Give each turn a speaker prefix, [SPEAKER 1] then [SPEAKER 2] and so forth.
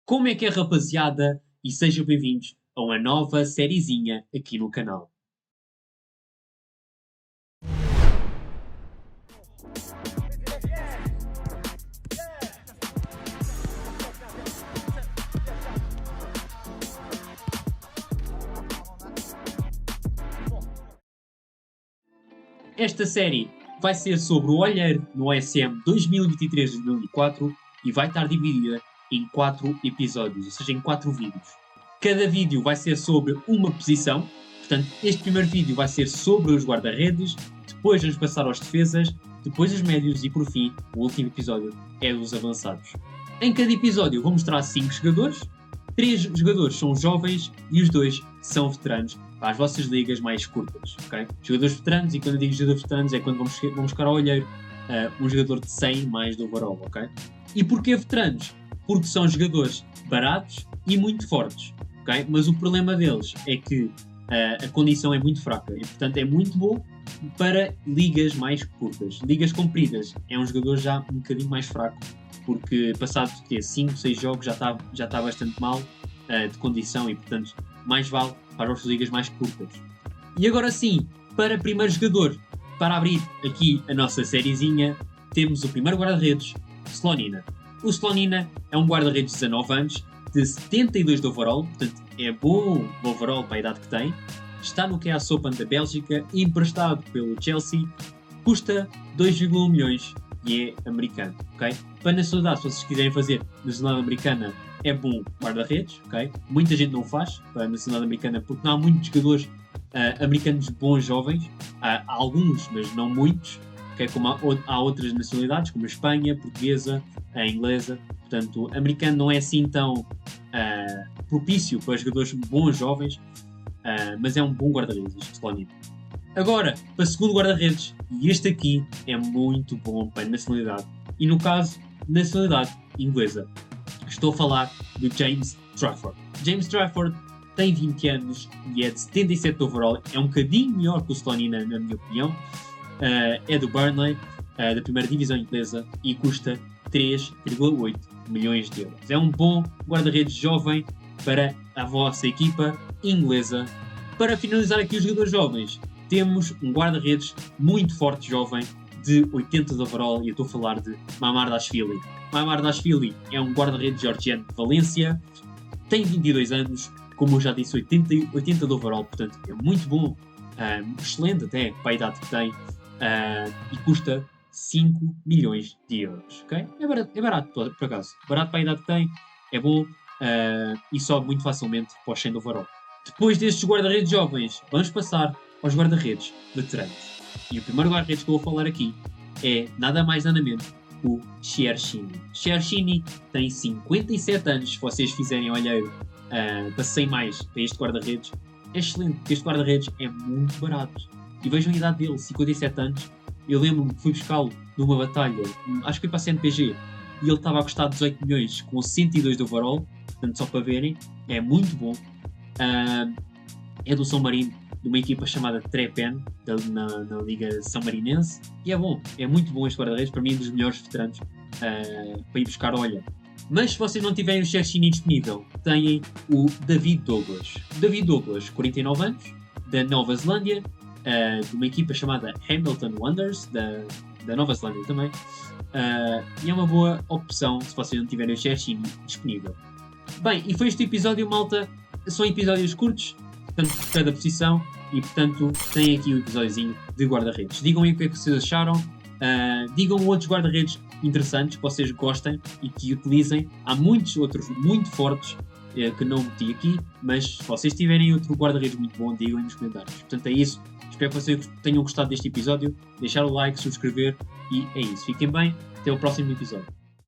[SPEAKER 1] Como é que é, rapaziada? E sejam bem-vindos a uma nova sériezinha aqui no canal. Esta série vai ser sobre o olheiro no OSM 2023-2024 e vai estar dividida em 4 episódios, ou seja, em 4 vídeos. Cada vídeo vai ser sobre uma posição, portanto, este primeiro vídeo vai ser sobre os guarda-redes, depois vamos passar aos defesas, depois os médios e, por fim, o último episódio é dos avançados. Em cada episódio vou mostrar 5 jogadores, 3 jogadores são jovens e os 2 são veteranos para as vossas ligas mais curtas, ok? Jogadores veteranos, e quando eu digo jogadores veteranos é quando vamos buscar ao olheiro um jogador de 100 mais do overall, ok? E porquê veteranos? Porque são jogadores baratos e muito fortes, ok? Mas o problema deles é que a condição é muito fraca e, portanto, é muito bom para ligas mais curtas. Ligas compridas é um jogador já um bocadinho mais fraco, porque passado 5, 6 jogos já está bastante mal de condição e, portanto, mais vale para as ligas mais curtas. E agora sim, para primeiro jogador, para abrir aqui a nossa sériezinha, temos o primeiro guarda-redes, Slonina. O Slonina é um guarda-redes de 19 anos, de 72 de overall, portanto é bom o overall para a idade que tem. Está no QA Open da Bélgica, emprestado pelo Chelsea, custa 2,1 milhões e é americano, ok? Para nacionalidade, se vocês quiserem fazer nacionalidade americana, é bom guarda-redes, ok? Muita gente não faz para a nacionalidade americana porque não há muitos jogadores americanos bons jovens. Há alguns, mas não muitos, okay? Como há outras nacionalidades, como a Espanha, a portuguesa, a inglesa. Portanto, americano não é assim tão propício para jogadores bons jovens, mas é um bom guarda-redes, este Slonina. Agora, para o segundo guarda-redes, e este aqui é muito bom para a nacionalidade, e no caso, nacionalidade inglesa. Estou a falar do James Trafford. James Trafford tem 20 anos e é de 77 overall, é um bocadinho melhor que o Slonina, na minha opinião. É do Burnley, da primeira divisão inglesa, e custa 3,8 milhões de euros. É um bom guarda-redes jovem para a vossa equipa inglesa. Para finalizar aqui os jogadores jovens, temos um guarda-redes muito forte jovem, de 80 de overall, e eu estou a falar de Mamardashvili. Mamardashvili é um guarda-redes georgiano de Valência, tem 22 anos, como eu já disse, 80 de overall, portanto é muito bom, excelente até para a idade que tem, e custa 5 milhões de euros, ok? É barato por acaso, barato para a idade que tem, é bom, e sobe muito facilmente para os 100 de overall. Depois destes guarda-redes jovens, vamos passar aos guarda-redes veteranos. E o primeiro guarda-redes que eu vou falar aqui é nada mais nada menos o Szczesny. Szczesny tem 57 anos. Se vocês fizerem olheiro para 100 mais para este guarda-redes, é excelente, porque este guarda-redes é muito barato. E vejam a idade dele, 57 anos. Eu lembro-me que fui buscá-lo numa batalha, acho que foi para a CNPG, e ele estava a custar 18 milhões com 102 de overall, portanto, só para verem, é muito bom. É do São Marino, de uma equipa chamada Trepen, na Liga São Marinense, e é bom, é muito bom este guarda-redes, para mim um dos melhores veteranos para ir buscar olha. Mas se vocês não tiverem o Szczesny disponível, têm o David Douglas. David Douglas, 49 anos, da Nova Zelândia, de uma equipa chamada Hamilton Wanderers, da Nova Zelândia também, e é uma boa opção se vocês não tiverem o Szczesny disponível. Bem, e foi este episódio, malta. São episódios curtos, tanto por cada posição, e portanto tem aqui o episódiozinho de guarda-redes. Digam-me o que é que vocês acharam, digam outros guarda-redes interessantes que vocês gostem e que utilizem. Há muitos outros muito fortes que não meti aqui, mas se vocês tiverem outro guarda-redes muito bom, digam nos comentários. Portanto é isso, espero que vocês tenham gostado deste episódio, deixar o like, subscrever, e é isso. Fiquem bem, até o próximo episódio.